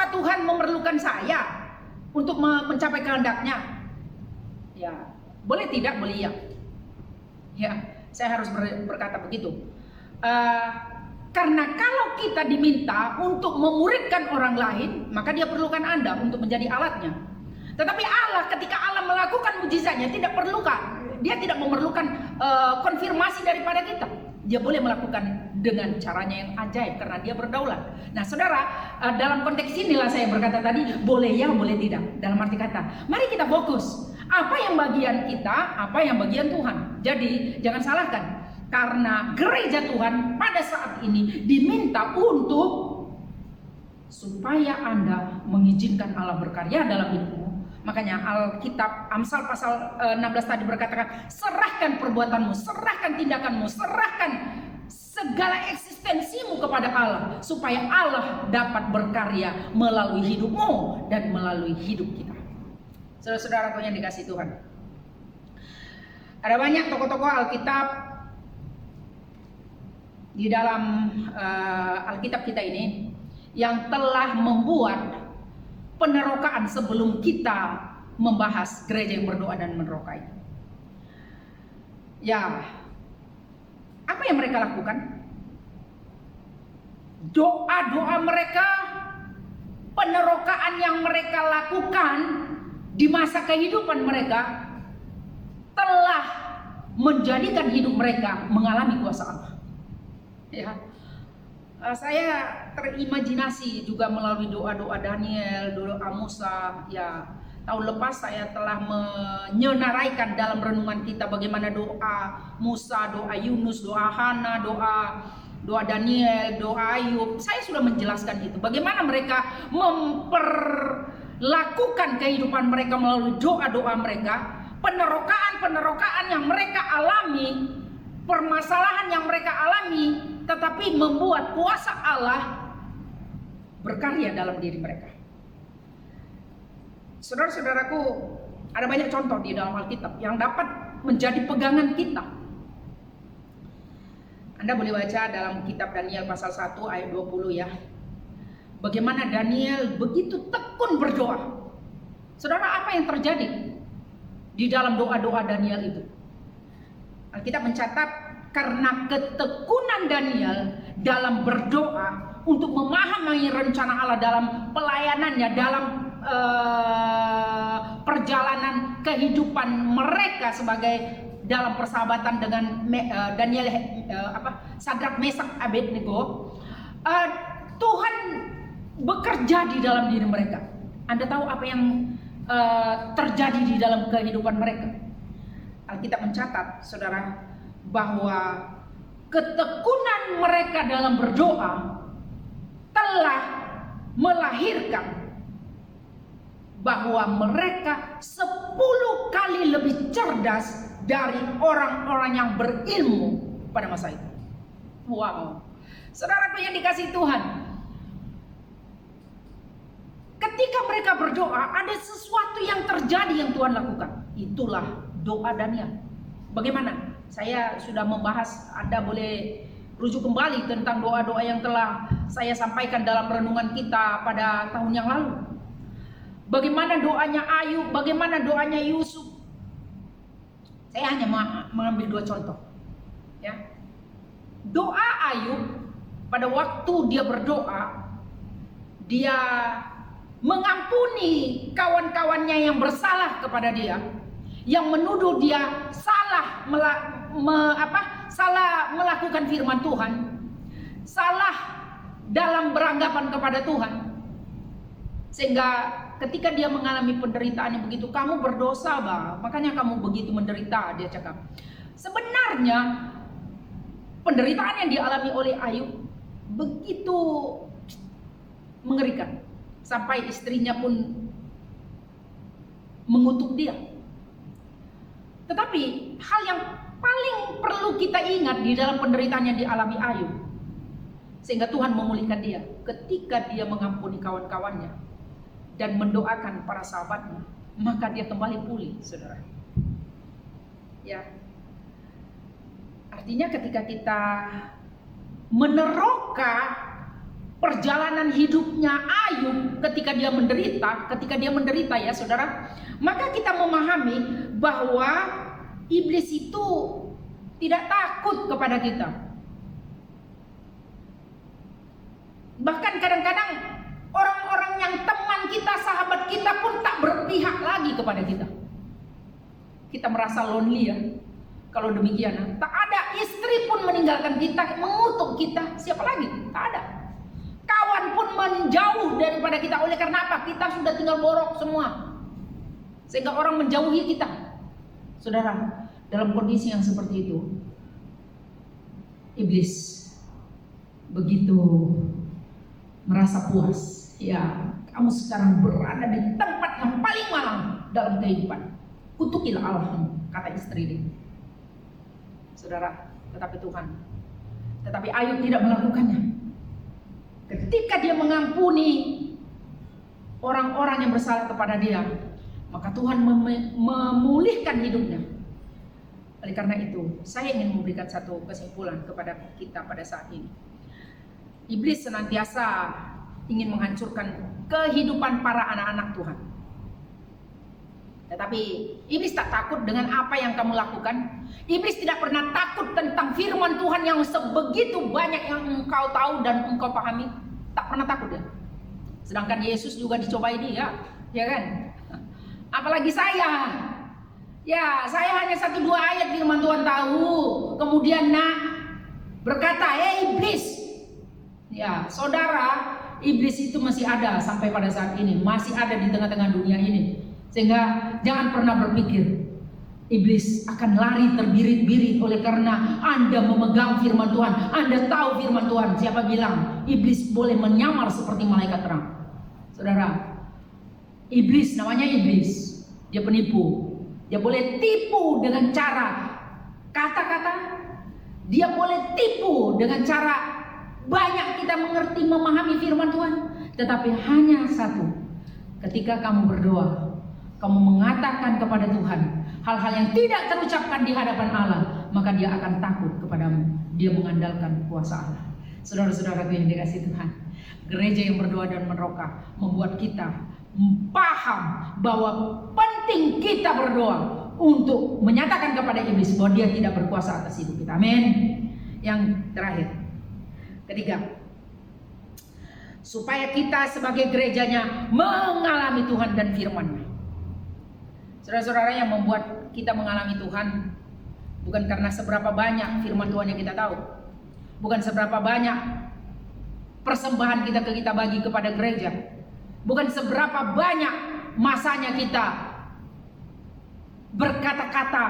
Tuhan memerlukan saya untuk mencapai kehendaknya? Ya, boleh tidak, boleh ya. Ya, saya harus berkata begitu. Karena kalau kita diminta untuk memuridkan orang lain, maka dia perlukan Anda untuk menjadi alatnya. Tetapi Allah, ketika Allah melakukan mujizatnya, dia tidak memerlukan konfirmasi daripada kita. Dia boleh melakukan dengan caranya yang ajaib karena dia berdaulat. Nah saudara, dalam konteks inilah saya berkata tadi, boleh ya, boleh tidak. Dalam arti kata, mari kita fokus. Apa yang bagian kita, apa yang bagian Tuhan. Jadi jangan salahkan, karena gereja Tuhan pada saat ini diminta untuk supaya Anda mengizinkan Allah berkarya dalam hidupmu. Makanya Alkitab Amsal pasal 16 tadi berkatakan, serahkan perbuatanmu, serahkan tindakanmu, serahkan segala eksistensimu kepada Allah, supaya Allah dapat berkarya melalui hidupmu dan melalui hidup kita. Saudara-saudaraku yang dikasihi Tuhan, ada banyak tokoh-tokoh Alkitab di dalam Alkitab kita ini yang telah membuat penerokaan sebelum kita membahas gereja yang berdoa dan meneroka itu. Ya, apa yang mereka lakukan? Doa-doa mereka, penerokaan yang mereka lakukan di masa kehidupan mereka telah menjadikan hidup mereka mengalami kuasa Allah. Ya. Saya terimajinasi juga melalui doa-doa Daniel, doa Musa. Ya, tahun lepas saya telah menyenaraikan dalam renungan kita bagaimana doa Musa, doa Yunus, doa Hana, doa Daniel, doa Ayub. Saya sudah menjelaskan itu. Bagaimana mereka memperlakukan kehidupan mereka melalui doa-doa mereka, penerokaan yang mereka alami, permasalahan yang mereka alami, tetapi membuat kuasa Allah berkarya dalam diri mereka. Saudara-saudaraku, ada banyak contoh di dalam Alkitab yang dapat menjadi pegangan kita. Anda boleh baca dalam kitab Daniel pasal 1 ayat 20 ya. Bagaimana Daniel begitu tekun berdoa. Saudara, apa yang terjadi di dalam doa-doa Daniel itu? Alkitab mencatat, karena ketekunan Daniel dalam berdoa untuk memahami rencana Allah dalam pelayanannya, dalam perjalanan kehidupan mereka sebagai dalam persahabatan dengan Daniel, Sadrak, Mesak, Abednego, Tuhan bekerja di dalam diri mereka. Anda tahu apa yang terjadi di dalam kehidupan mereka? Alkitab mencatat, saudara, bahwa ketekunan mereka dalam berdoa telah melahirkan bahwa mereka 10 kali lebih cerdas dari orang-orang yang berilmu pada masa itu. Wow, saudaraku yang dikasihi Tuhan, ketika mereka berdoa, ada sesuatu yang terjadi yang Tuhan lakukan. Itulah doa Daniel. Bagaimana? Saya sudah membahas, Anda boleh rujuk kembali tentang doa-doa yang telah saya sampaikan dalam renungan kita pada tahun yang lalu. bagaimana doanya Ayub, bagaimana doanya Yusuf. Saya hanya mengambil 2 contoh. Ya. Doa Ayub pada waktu dia berdoa, dia mengampuni kawan-kawannya yang bersalah kepada dia, yang menuduh dia salah salah melakukan firman Tuhan, salah dalam beranggapan kepada Tuhan. Sehingga ketika dia mengalami penderitaan yang begitu, kamu berdosa, makanya kamu begitu menderita, dia cakap. Sebenarnya penderitaan yang dialami oleh Ayub begitu mengerikan, sampai istrinya pun mengutuk dia. Tetapi hal yang paling perlu kita ingat di dalam penderitaan yang dialami Ayub, sehingga Tuhan memulihkan dia ketika dia mengampuni kawan-kawannya dan mendoakan para sahabatnya, maka dia kembali pulih, saudara. Ya, artinya ketika kita meneroka perjalanan hidupnya Ayub ketika dia menderita ya saudara, maka kita memahami bahwa iblis itu tidak takut kepada kita. Bahkan kadang-kadang orang-orang yang teman kita, sahabat kita pun tak berpihak lagi kepada kita. Kita merasa lonely ya. Kalau demikian, tak ada, istri pun meninggalkan kita, mengutuk kita, siapa lagi? Tak ada. Kawan pun menjauh daripada kita. Oleh karena apa? Kita sudah tinggal borok semua, sehingga orang menjauhi kita. Saudara, dalam kondisi yang seperti itu, iblis begitu merasa puas. Ya, kamu sekarang berada di tempat yang paling malang dalam kehidupan. Kutukilah Allahmu, kata istri dia. Saudara, tetapi Ayub tidak melakukannya. Ketika dia mengampuni orang-orang yang bersalah kepada dia, maka Tuhan memulihkan hidupnya. Oleh karena itu, saya ingin memberikan satu kesimpulan kepada kita pada saat ini. Iblis senantiasa ingin menghancurkan kehidupan para anak-anak Tuhan. Tetapi iblis tak takut dengan apa yang kamu lakukan. Iblis tidak pernah takut tentang firman Tuhan yang sebegitu banyak yang engkau tahu dan engkau pahami. Tak pernah takut dia. Sedangkan Yesus juga dicobai dia, ya kan? Apalagi saya. Ya, saya hanya 1-2 ayat firman Tuhan tahu. Kemudian berkata, iblis. Ya, saudara, iblis itu masih ada sampai pada saat ini. Masih ada di tengah-tengah dunia ini. Sehingga jangan pernah berpikir iblis akan lari terbirit-birit oleh karena Anda memegang firman Tuhan. Anda tahu firman Tuhan. Siapa bilang iblis boleh menyamar seperti malaikat terang? Saudara, iblis namanya iblis. Dia penipu. Dia boleh tipu dengan cara kata-kata. Dia boleh tipu dengan cara banyak kita mengerti, memahami firman Tuhan. Tetapi hanya satu, ketika kamu berdoa, kamu mengatakan kepada Tuhan hal-hal yang tidak terucapkan di hadapan Allah, maka dia akan takut kepadamu. Dia mengandalkan kuasa Allah. Saudara-saudaraku yang dikasihi Tuhan, gereja yang berdoa dan meroka membuat kita paham bahwa penting kita berdoa untuk menyatakan kepada iblis bahwa dia tidak berkuasa atas hidup kita. Amin. Yang terakhir, ketiga, supaya kita sebagai gerejanya mengalami Tuhan dan firman-Nya. Saudara-saudara, yang membuat kita mengalami Tuhan bukan karena seberapa banyak firman Tuhan yang kita tahu, bukan seberapa banyak persembahan kita bagi kepada gereja, bukan seberapa banyak masanya kita berkata-kata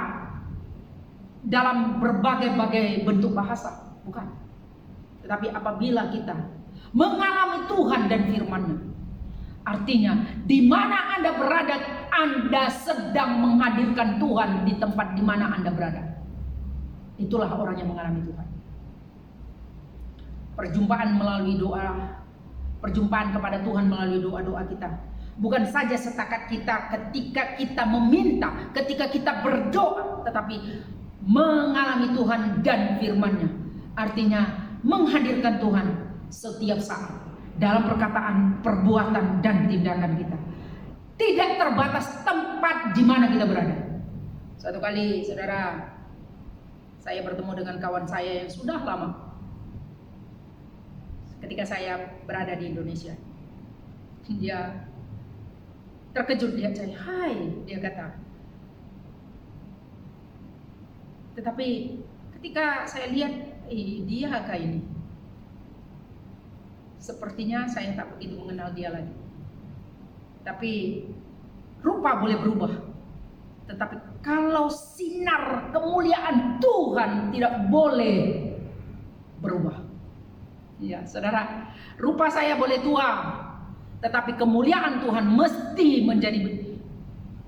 dalam berbagai-bagai bentuk bahasa, bukan. Tetapi apabila kita mengalami Tuhan dan firman-Nya, artinya di mana Anda berada, Anda sedang menghadirkan Tuhan di tempat di mana Anda berada. Itulah orang yang mengalami Tuhan. Perjumpaan melalui doa, perjumpaan kepada Tuhan melalui doa-doa kita, bukan saja setakat kita ketika kita meminta, ketika kita berdoa, tetapi mengalami Tuhan dan firman-Nya. Artinya menghadirkan Tuhan setiap saat dalam perkataan, perbuatan, dan tindakan kita. Tidak terbatas tempat di mana kita berada. Suatu kali, saudara, saya bertemu dengan kawan saya yang sudah lama. Ketika saya berada di Indonesia, dia terkejut lihat saya. Hai, dia kata. Tetapi ketika saya lihat, dia kayak ini. Sepertinya saya tak begitu mengenal dia lagi. Tapi rupa boleh berubah. Tetapi kalau sinar kemuliaan Tuhan tidak boleh berubah. Ya, saudara, rupa saya boleh tua, tetapi kemuliaan Tuhan mesti menjadi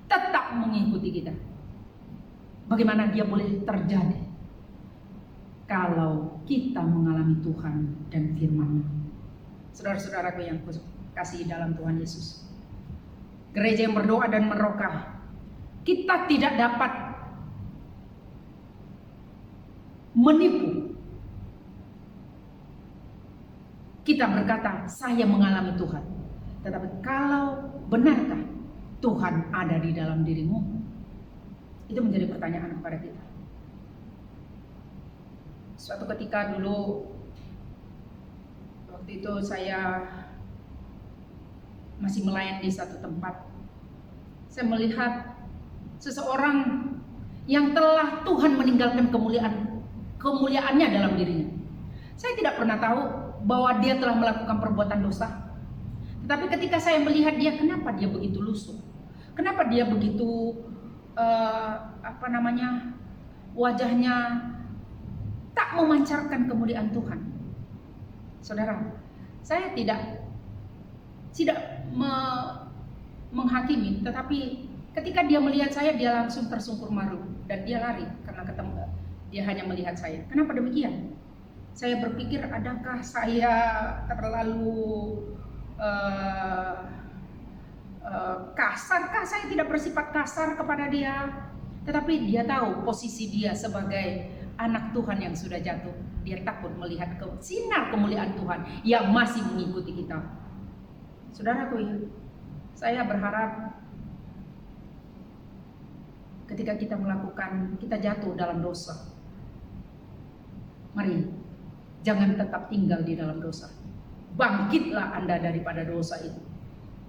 tetap mengikuti kita. Bagaimana dia boleh terjadi? Kalau kita mengalami Tuhan dan firman-Nya. Saudara-saudaraku yang kasih dalam Tuhan Yesus. Gereja yang berdoa dan merokah, kita tidak dapat menipu. Kita berkata, saya mengalami Tuhan. Tetapi kalau benarkah Tuhan ada di dalam dirimu? Itu menjadi pertanyaan kepada kita. Suatu ketika dulu, waktu itu saya masih melayani di satu tempat. Saya melihat seseorang yang telah Tuhan meninggalkan kemuliaannya dalam dirinya. Saya tidak pernah tahu bahwa dia telah melakukan perbuatan dosa. Tetapi ketika saya melihat dia, kenapa dia begitu lusuh? Kenapa dia begitu wajahnya tak memancarkan kemuliaan Tuhan? Saudara, saya tidak menghakimi, tetapi ketika dia melihat saya, dia langsung tersungkur malu dan dia lari karena ketemu. Dia hanya melihat saya. Kenapa demikian? Saya berpikir, adakah saya terlalu kasarkah? Saya tidak bersifat kasar kepada dia, tetapi dia tahu posisi dia sebagai anak Tuhan yang sudah jatuh. Dia takut melihat sinar kemuliaan Tuhan yang masih mengikuti kita. Saudaraku, saya berharap ketika kita kita jatuh dalam dosa, mari jangan tetap tinggal di dalam dosa. Bangkitlah Anda daripada dosa itu.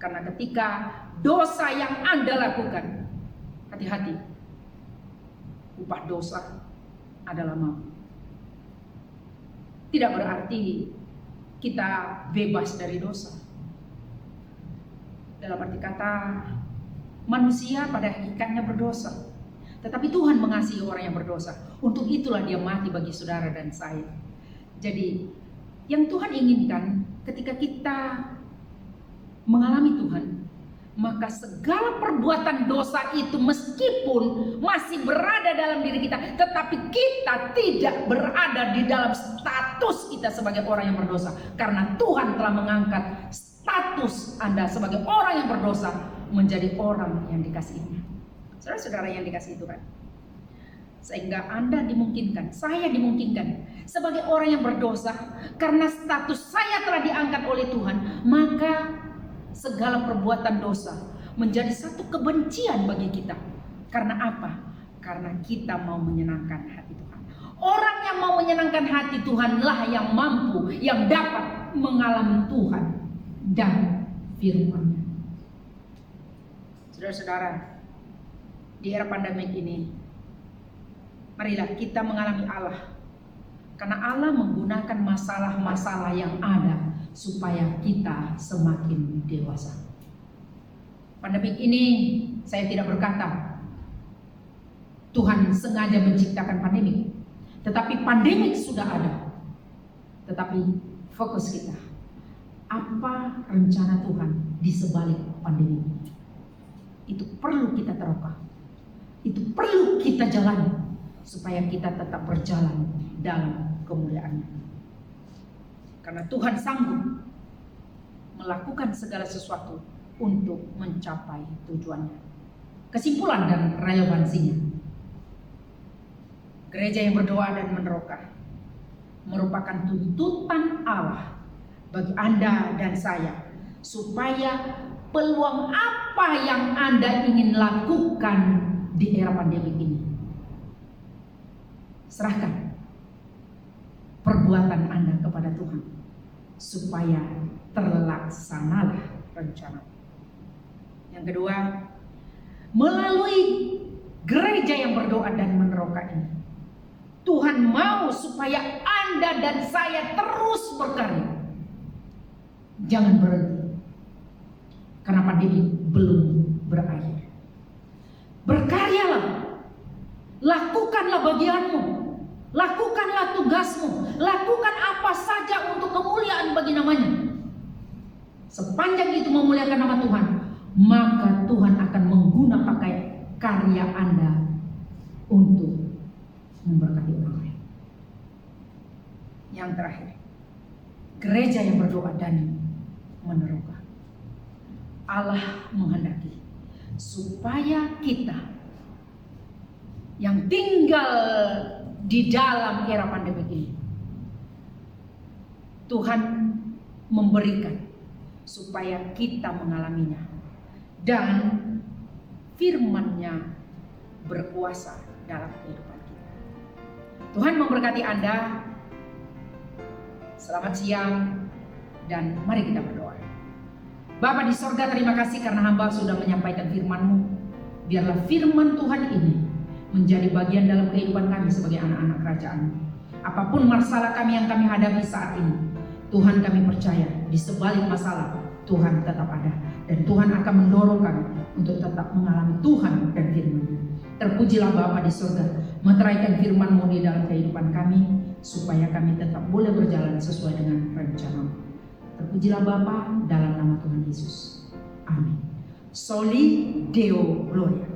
Karena ketika dosa yang Anda lakukan, hati-hati, upah dosa adalah maut. Tidak berarti kita bebas dari dosa. Dalam arti kata, manusia pada hakikatnya berdosa. Tetapi Tuhan mengasihi orang yang berdosa. Untuk itulah dia mati bagi saudara dan saya. Jadi, yang Tuhan inginkan ketika kita mengalami Tuhan, maka segala perbuatan dosa itu meskipun masih berada dalam diri kita, tetapi kita tidak berada di dalam status kita sebagai orang yang berdosa. Karena Tuhan telah mengangkat status Anda sebagai orang yang berdosa menjadi orang yang dikasihinya. Saudara-saudara yang dikasihi Tuhan, sehingga Anda dimungkinkan, saya dimungkinkan sebagai orang yang berdosa, karena status saya telah diangkat oleh Tuhan, maka segala perbuatan dosa menjadi satu kebencian bagi kita. Karena apa? Karena kita mau menyenangkan hati Tuhan. Orang yang mau menyenangkan hati Tuhanlah yang mampu, yang dapat mengalami Tuhan dan firman-Nya. Saudara-saudara, di era pandemik ini, marilah kita mengalami Allah. Karena Allah menggunakan masalah-masalah yang ada supaya kita semakin dewasa. Pandemik ini saya tidak berkata Tuhan sengaja menciptakan pandemik, tetapi pandemik sudah ada. Tetapi fokus kita, apa rencana Tuhan di sebalik pandemi? Itu perlu kita teroka, itu perlu kita jalani supaya kita tetap berjalan dalam kemuliaan-Nya. Karena Tuhan sanggup melakukan segala sesuatu untuk mencapai tujuannya. Kesimpulan dan relevansinya, gereja yang berdoa dan meneroka merupakan tuntutan Allah bagi Anda dan saya, supaya peluang apa yang Anda ingin lakukan di era pandemi ini. Serahkan perbuatan Anda kepada Tuhan supaya terlaksanalah rencana. Yang kedua, melalui gereja yang berdoa dan meneroka ini, Tuhan mau supaya Anda dan saya terus berkarya. Jangan berhenti, karena pandemi belum berakhir. Berkaryalah, lakukanlah bagianmu, lakukanlah tugasmu, lakukan apa saja untuk kemuliaan bagi namanya. Sepanjang itu memuliakan nama Tuhan, maka Tuhan akan menggunakan karya Anda untuk memberkati orang lain. Yang terakhir, gereja yang berdoa dan meneroka. Allah menghendaki supaya kita yang tinggal di dalam era pandemi ini, Tuhan memberikan supaya kita mengalaminya dan firman-Nya berkuasa dalam kehidupan kita. Tuhan memberkati Anda. Selamat siang dan mari kita berdoa. Bapa di sorga, terima kasih karena hamba sudah menyampaikan firman-Mu. Biarlah firman Tuhan ini menjadi bagian dalam kehidupan kami sebagai anak-anak kerajaan. Apapun masalah kami yang kami hadapi saat ini, Tuhan, kami percaya di sebalik masalah Tuhan tetap ada, dan Tuhan akan mendorong kami untuk tetap mengalami Tuhan dan firman-Nya. Terpujilah Bapa di surga, meteraikan firman-Mu di dalam kehidupan kami, supaya kami tetap boleh berjalan sesuai dengan rencana-Mu. Terpujilah Bapa, dalam nama Tuhan Yesus. Amin. Soli Deo Gloria.